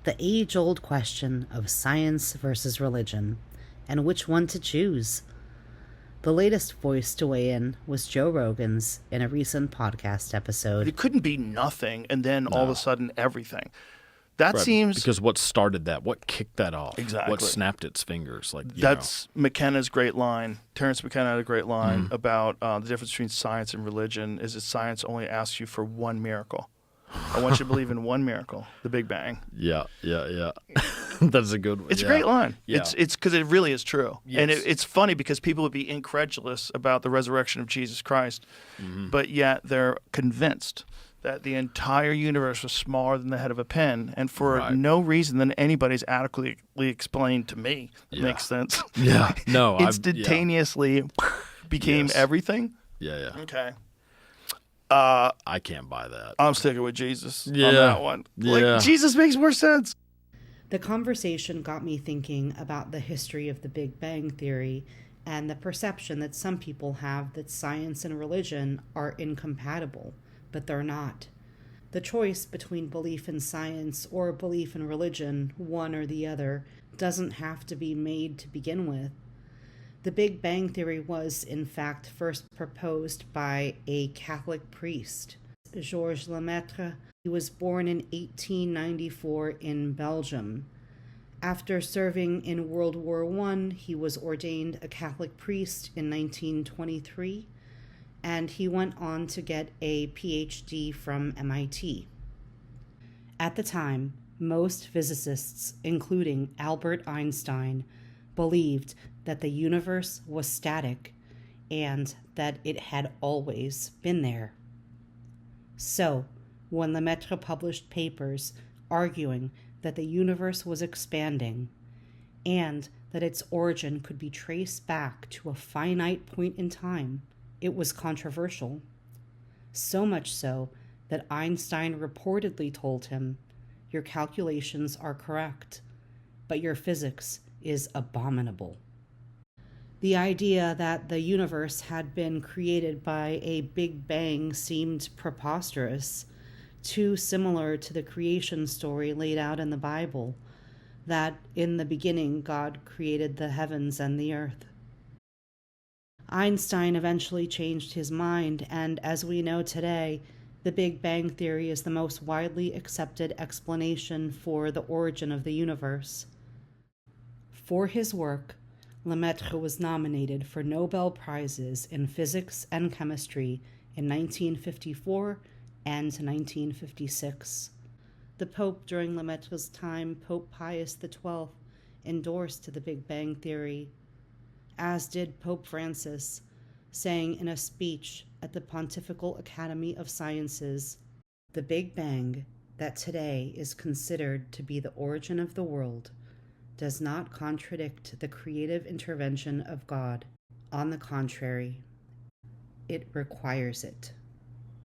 The age-old question of science versus religion, and which one to choose. The latest voice to weigh in was Joe Rogan's in a recent podcast episode. It couldn't be nothing and then all of a sudden everything. That Right, seems... because what started that? What kicked that off? Exactly. What snapped its fingers? That's McKenna's great line. Terrence McKenna had a great line about the difference between science and religion is that science only asks you for one miracle. I want you to believe in one miracle, the Big Bang. Yeah. That's a good one. It's a great line. Yeah. It's because it really is true. Yes. And it's funny because people would be incredulous about the resurrection of Jesus Christ, but yet they're convinced that the entire universe was smaller than the head of a pin, and for no reason than anybody's adequately explained to me. It makes sense. Yeah. No. Instantaneously became everything. Yeah. Okay. I can't buy that. I'm sticking with Jesus on that one. Yeah. Jesus makes more sense. The conversation got me thinking about the history of the Big Bang Theory and the perception that some people have that science and religion are incompatible, but they're not. The choice between belief in science or belief in religion, one or the other, doesn't have to be made to begin with. The Big Bang Theory was, in fact, first proposed by a Catholic priest, Georges Lemaitre. He was born in 1894 in Belgium. After serving in World War I, he was ordained a Catholic priest in 1923, and he went on to get a PhD from MIT. At the time, most physicists, including Albert Einstein, believed that the universe was static and that it had always been there. So, when Lemaitre published papers arguing that the universe was expanding and that its origin could be traced back to a finite point in time, it was controversial. So much so that Einstein reportedly told him, "Your calculations are correct, but your physics is abominable." The idea that the universe had been created by a Big Bang seemed preposterous, too similar to the creation story laid out in the Bible, that in the beginning God created the heavens and the earth. Einstein eventually changed his mind, and as we know today, the Big Bang Theory is the most widely accepted explanation for the origin of the universe. For his work, Lemaitre was nominated for Nobel Prizes in physics and chemistry in 1954 and 1956. The Pope during Lemaitre's time, Pope Pius XII, endorsed the Big Bang Theory, as did Pope Francis, saying in a speech at the Pontifical Academy of Sciences, "The Big Bang, that today is considered to be the origin of the world, does not contradict the creative intervention of God. On the contrary, it requires it."